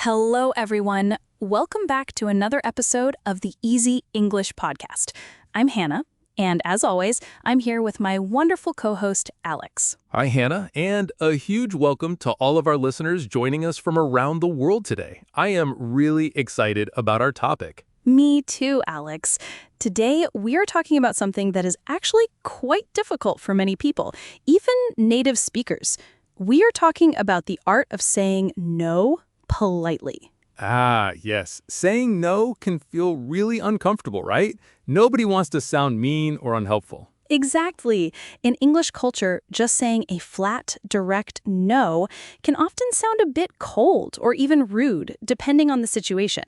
Hello, everyone. Welcome back to another episode of the Easy English Podcast. I'm Hannah, and as always, I'm here with my wonderful co-host, Alex. Hi, Hannah, and a huge welcome to all of our listeners joining us from around the world today. I am really excited about our topic. Me too, Alex. Today, we are talking about something that is actually quite difficult for many people, even native speakers. We are talking about the art of saying no politely. Ah, yes. Saying no can feel really uncomfortable, right? Nobody wants to sound mean or unhelpful. Exactly. In English culture, just saying a flat, direct no can often sound a bit cold or even rude, depending on the situation.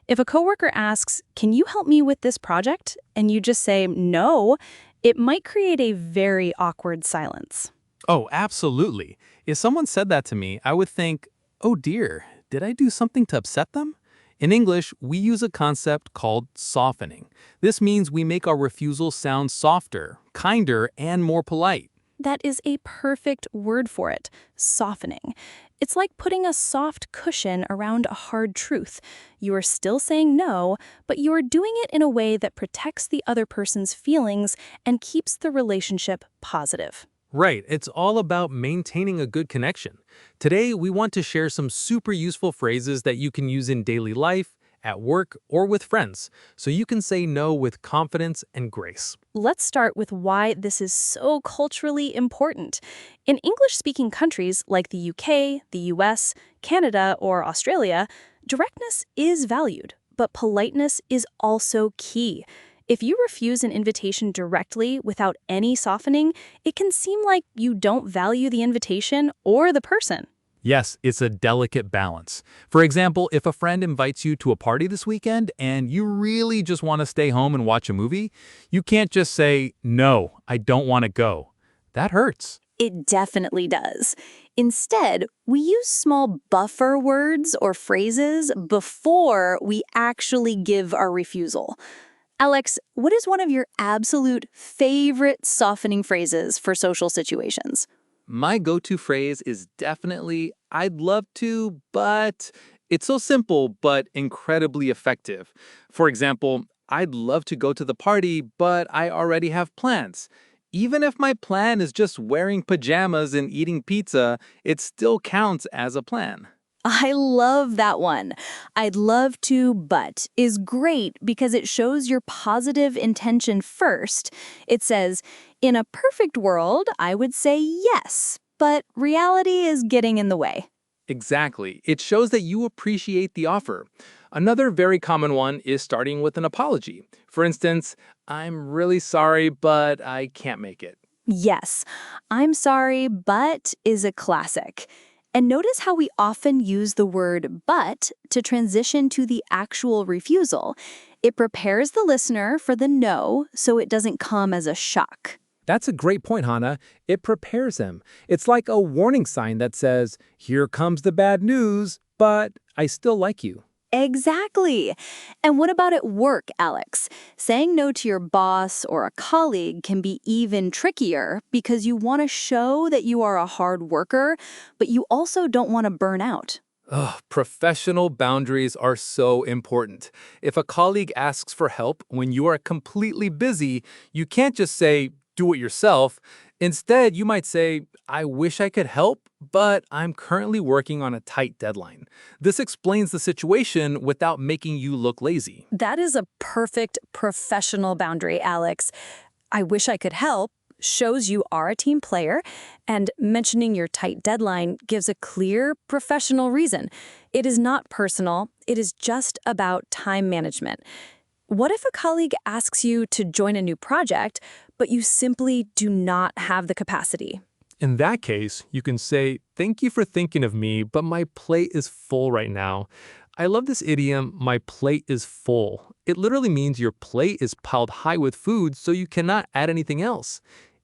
If a coworker asks, "Can you help me with this project?" and you just say no, it might create a very awkward silence. Oh, absolutely. If someone said that to me, I would think, oh dear, did I do something to upset them? In English, we use a concept called softening. This means we make our refusal sound softer, kinder, and more polite. That is a perfect word for it, softening. It's like putting a soft cushion around a hard truth. You are still saying no, but you are doing it in a way that protects the other person's feelings and keeps the relationship positive. Right, it's all about maintaining a good connection. Today, we want to share some super useful phrases that you can use in daily life, at work, or with friends, so you can say no with confidence and grace. Let's start with why this is so culturally important. In English-speaking countries like the UK, the US, Canada, or Australia, directness is valued, but politeness is also key. If you refuse an invitation directly without any softening, it can seem like you don't value the invitation or the person. Yes, it's a delicate balance. For example, if a friend invites you to a party this weekend and you really just want to stay home and watch a movie, you can't just say, "No, I don't want to go." That hurts. It definitely does. Instead, we use small buffer words or phrases before we actually give our refusal. Alex, what is one of your absolute favorite softening phrases for social situations? My go-to phrase is definitely, "I'd love to, but..." It's so simple, but incredibly effective. For example, "I'd love to go to the party, but I already have plans." Even if my plan is just wearing pajamas and eating pizza, it still counts as a plan. I love that one. "I'd love to, but" is great because it shows your positive intention first. It says, "In a perfect world, I would say yes, but reality is getting in the way." Exactly. It shows that you appreciate the offer. Another very common one is starting with an apology. For instance, "I'm really sorry, but I can't make it." Yes, "I'm sorry, but" is a classic. And notice how we often use the word but to transition to the actual refusal. It prepares the listener for the no so it doesn't come as a shock. That's a great point, Hana. It prepares them. It's like a warning sign that says, "Here comes the bad news, but I still like you." Exactly. And what about at work, Alex? Saying no to your boss or a colleague can be even trickier because you want to show that you are a hard worker, but you also don't want to burn out. Ugh, professional boundaries are so important. If a colleague asks for help when you are completely busy, you can't just say, "Do it yourself." Instead, you might say, "I wish I could help, but I'm currently working on a tight deadline." This explains the situation without making you look lazy. That is a perfect professional boundary, Alex. "I wish I could help" shows you are a team player, and mentioning your tight deadline gives a clear professional reason. It is not personal, it is just about time management. What if a colleague asks you to join a new project, but you simply do not have the capacity? In that case, you can say, "Thank you for thinking of me, but my plate is full right now." I love this idiom, "my plate is full." It literally means your plate is piled high with food, so you cannot add anything else.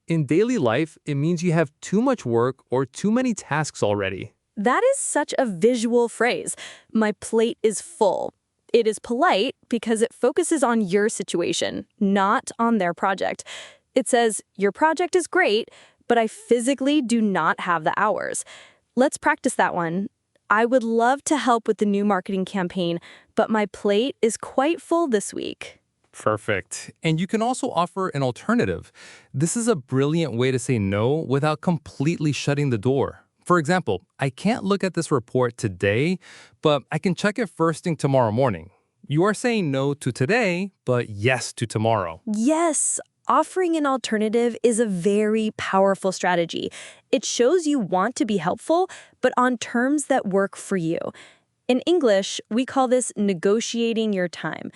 In daily life, it means you have too much work or too many tasks already. That is such a visual phrase. "My plate is full." It is polite because it focuses on your situation, not on their project. It says, "Your project is great, but I physically do not have the hours." Let's practice that one. I would love to help with the new marketing campaign, but my plate is quite full this week. Perfect. And you can also offer an alternative. This is a brilliant way to say no without completely shutting the door. For example, I can't look at this report today, but I can check it first thing tomorrow morning. You are saying no to today, but yes to tomorrow. Yes, offering an alternative is a very powerful strategy. It shows you want to be helpful, but on terms that work for you. In English, we call this negotiating your time.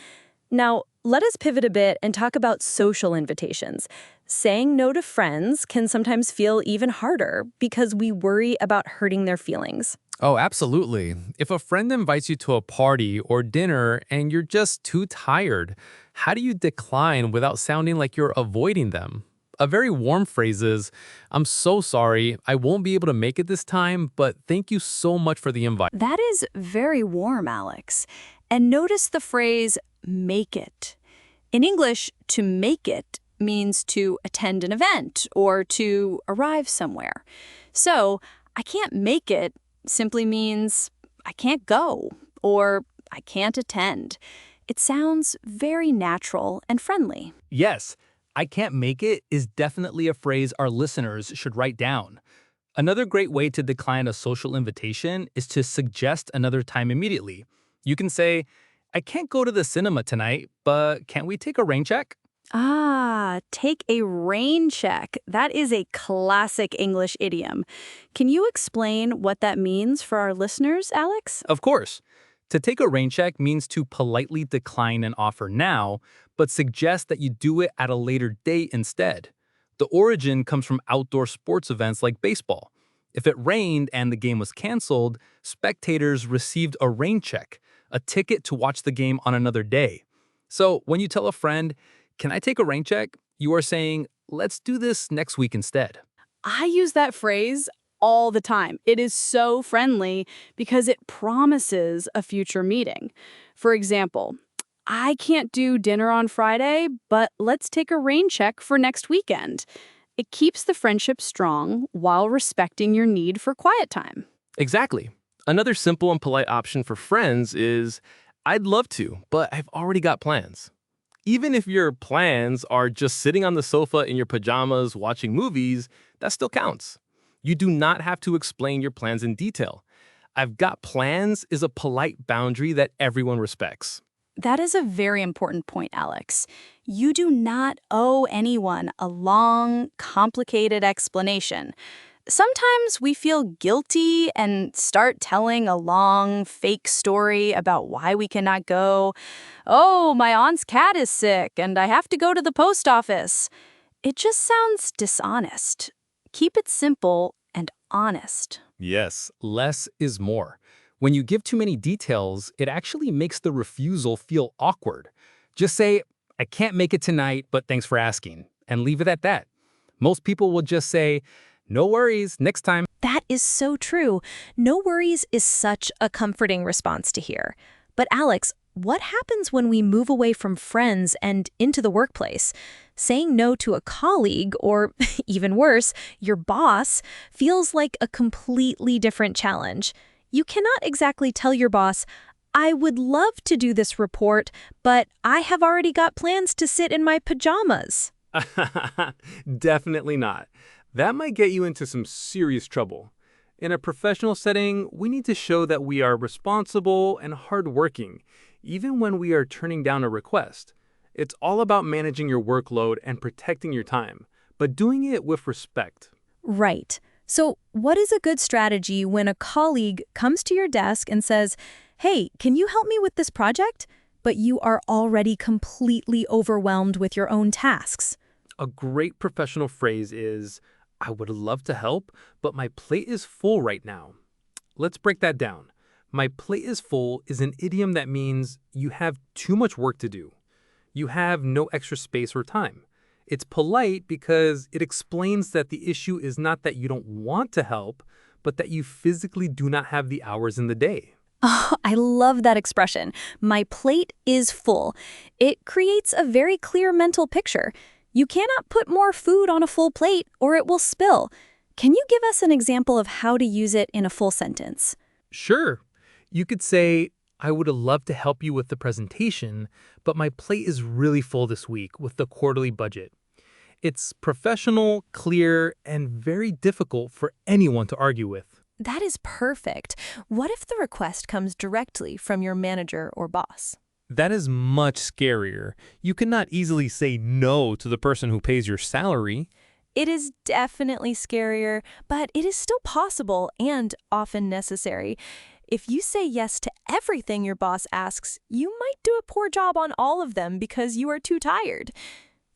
Now, let us pivot a bit and talk about social invitations. Saying no to friends can sometimes feel even harder because we worry about hurting their feelings. Oh, absolutely. If a friend invites you to a party or dinner and you're just too tired, how do you decline without sounding like you're avoiding them? A very warm phrase is, "I'm so sorry, I won't be able to make it this time, but thank you so much for the invite." That is very warm, Alex. And notice the phrase, make it. In English, to make it means to attend an event or to arrive somewhere. So, I can't make it simply means I can't go or I can't attend. It sounds very natural and friendly. Yes, "I can't make it" is definitely a phrase our listeners should write down. Another great way to decline a social invitation is to suggest another time immediately. You can say, "I can't go to the cinema tonight, but can we take a rain check?" Ah, take a rain check. That is a classic English idiom. Can you explain what that means for our listeners, Alex? Of course. To take a rain check means to politely decline an offer now, but suggest that you do it at a later date instead. The origin comes from outdoor sports events like baseball. If it rained and the game was canceled, spectators received a rain check, a ticket to watch the game on another day. So when you tell a friend, "Can I take a rain check?" you are saying, "Let's do this next week instead." I use that phrase all the time. It is so friendly because it promises a future meeting. For example, I can't do dinner on Friday, but let's take a rain check for next weekend. It keeps the friendship strong while respecting your need for quiet time. Exactly. Another simple and polite option for friends is, "I'd love to, but I've already got plans." Even if your plans are just sitting on the sofa in your pajamas watching movies, that still counts. You do not have to explain your plans in detail. "I've got plans" is a polite boundary that everyone respects. That is a very important point, Alex. You do not owe anyone a long, complicated explanation. Sometimes we feel guilty and start telling a long, fake story about why we cannot go. Oh, my aunt's cat is sick and I have to go to the post office. It just sounds dishonest. Keep it simple and honest. Yes, less is more. When you give too many details, it actually makes the refusal feel awkward. Just say, "I can't make it tonight, but thanks for asking," and leave it at that. Most people will just say, "No worries, next time." That is so true. No worries is such a comforting response to hear. But Alex, what happens when we move away from friends and into the workplace? Saying no to a colleague, or even worse, your boss, feels like a completely different challenge. You cannot exactly tell your boss, "I would love to do this report, but I have already got plans to sit in my pajamas." Definitely not. That might get you into some serious trouble. In a professional setting, we need to show that we are responsible and hardworking, even when we are turning down a request. It's all about managing your workload and protecting your time, but doing it with respect. Right. So what is a good strategy when a colleague comes to your desk and says, "Hey, can you help me with this project?" but you are already completely overwhelmed with your own tasks? A great professional phrase is, "I would love to help, but my plate is full right now." Let's break that down. "My plate is full" is an idiom that means you have too much work to do. You have no extra space or time. It's polite because it explains that the issue is not that you don't want to help, but that you physically do not have the hours in the day. Oh, I love that expression. My plate is full. It creates a very clear mental picture. You cannot put more food on a full plate or it will spill. Can you give us an example of how to use it in a full sentence? Sure. You could say, I would have loved to help you with the presentation, but my plate is really full this week with the quarterly budget. It's professional, clear, and very difficult for anyone to argue with. That is perfect. What if the request comes directly from your manager or boss? That is much scarier. You cannot easily say no to the person who pays your salary. It is definitely scarier, but it is still possible and often necessary. If you say yes to everything your boss asks, you might do a poor job on all of them because you are too tired.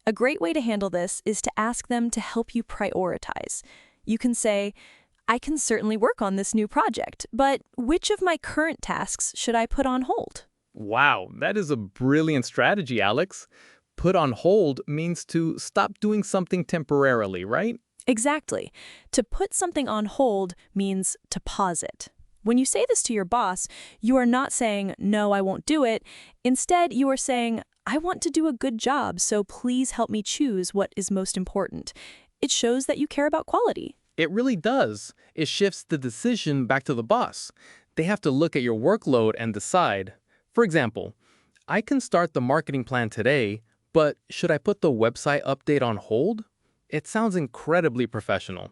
A great way to handle this is to ask them to help you prioritize. You can say, I can certainly work on this new project, but which of my current tasks should I put on hold? Wow, that is a brilliant strategy, Alex. Put on hold means to stop doing something temporarily, right? Exactly. To put something on hold means to pause it. When you say this to your boss, you are not saying, no, I won't do it. Instead, you are saying, I want to do a good job, so please help me choose what is most important. It shows that you care about quality. It really does. It shifts the decision back to the boss. They have to look at your workload and decide. For example, I can start the marketing plan today, but should I put the website update on hold? It sounds incredibly professional.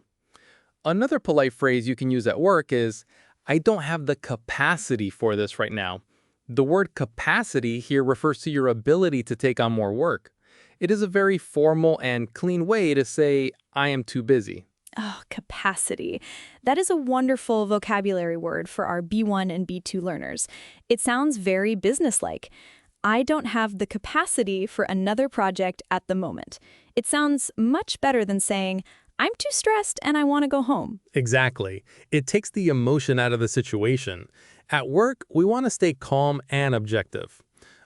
Another polite phrase you can use at work is, I don't have the capacity for this right now. The word capacity here refers to your ability to take on more work. It is a very formal and clean way to say, I am too busy. Oh, capacity. That is a wonderful vocabulary word for our B1 and B2 learners. It sounds very businesslike. I don't have the capacity for another project at the moment. It sounds much better than saying, I'm too stressed and I want to go home. Exactly. It takes the emotion out of the situation. At work, we want to stay calm and objective.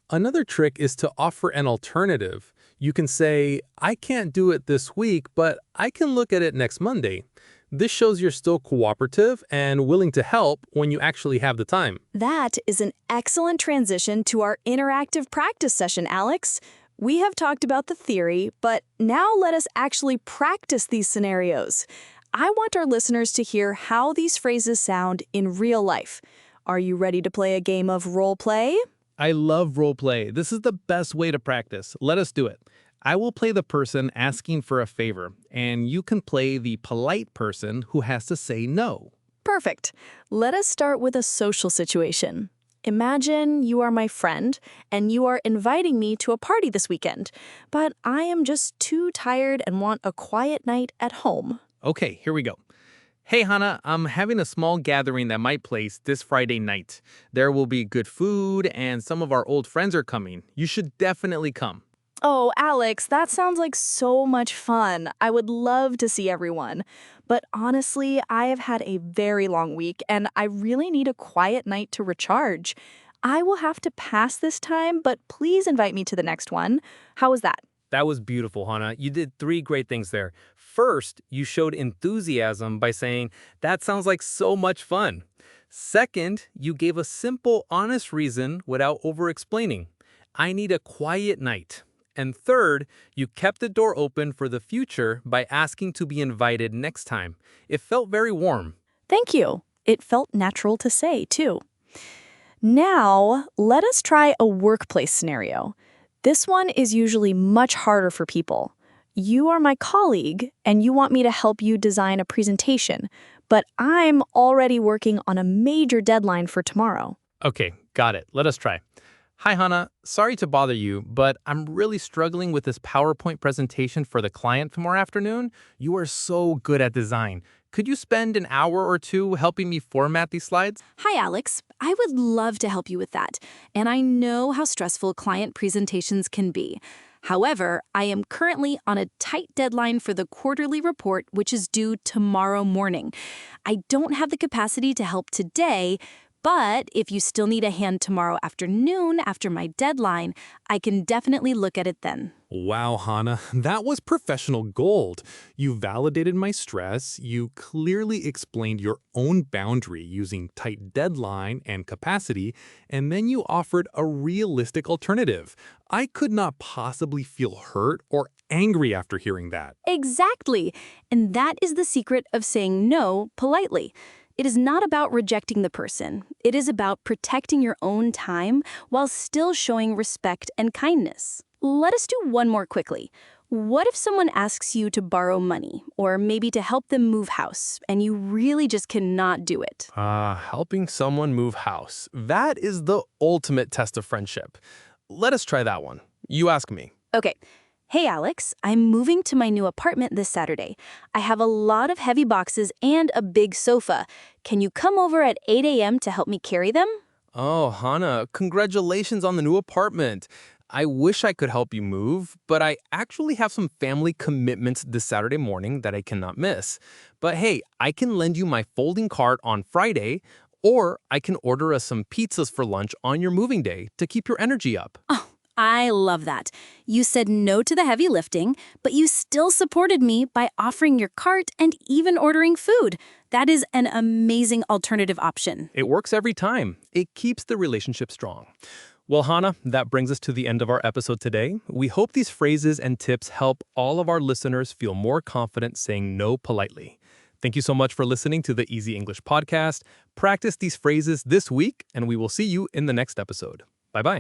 Another trick is to offer an alternative. You can say, I can't do it this week, but I can look at it next Monday. This shows you're still cooperative and willing to help when you actually have the time. That is an excellent transition to our interactive practice session, Alex. We have talked about the theory, but now let us actually practice these scenarios. I want our listeners to hear how these phrases sound in real life. Are you ready to play a game of role play? I love role play. This is the best way to practice. Let us do it. I will play the person asking for a favor, and you can play the polite person who has to say no. Perfect. Let us start with a social situation. Imagine you are my friend, and you are inviting me to a party this weekend, but I am just too tired and want a quiet night at home. Okay, here we go. Hey, Hana, I'm having a small gathering at my place this Friday night. There will be good food, and some of our old friends are coming. You should definitely come. Oh, Alex, that sounds like so much fun. I would love to see everyone. But honestly, I have had a very long week, and I really need a quiet night to recharge. I will have to pass this time, but please invite me to the next one. How was that? That was beautiful, Hana. You did 3 great things there. First, you showed enthusiasm by saying, that sounds like so much fun. Second, you gave a simple, honest reason without over-explaining. I need a quiet night. And third, you kept the door open for the future by asking to be invited next time. It felt very warm. Thank you. It felt natural to say, too. Now, let us try a workplace scenario. This one is usually much harder for people. You are my colleague, and you want me to help you design a presentation, but I'm already working on a major deadline for tomorrow. Okay, got it. Let us try. Hi, Hana. Sorry to bother you, but I'm really struggling with this PowerPoint presentation for the client tomorrow afternoon. You are so good at design. Could you spend an hour or two helping me format these slides? Hi, Alex. I would love to help you with that, and I know how stressful client presentations can be. However, I am currently on a tight deadline for the quarterly report, which is due tomorrow morning. I don't have the capacity to help today, but if you still need a hand tomorrow afternoon after my deadline, I can definitely look at it then. Wow, Hana, that was professional gold. You validated my stress, you clearly explained your own boundary using tight deadline and capacity, and then you offered a realistic alternative. I could not possibly feel hurt or angry after hearing that. Exactly. And that is the secret of saying no politely. It is not about rejecting the person. It is about protecting your own time while still showing respect and kindness. Let us do one more quickly. What if someone asks you to borrow money, or maybe to help them move house, and you really just cannot do it? Helping someone move house. That is the ultimate test of friendship. Let us try that one. You ask me. Okay. Hey, Alex, I'm moving to my new apartment this Saturday. I have a lot of heavy boxes and a big sofa. Can you come over at 8 a.m. to help me carry them? Oh, Hana, congratulations on the new apartment. I wish I could help you move, but I actually have some family commitments this Saturday morning that I cannot miss. But hey, I can lend you my folding cart on Friday, or I can order us some pizzas for lunch on your moving day to keep your energy up. I love that. You said no to the heavy lifting, but you still supported me by offering your cart and even ordering food. That is an amazing alternative option. It works every time. It keeps the relationship strong. Well, Hana, that brings us to the end of our episode today. We hope these phrases and tips help all of our listeners feel more confident saying no politely. Thank you so much for listening to the Easy English podcast. Practice these phrases this week, and we will see you in the next episode. Bye-bye.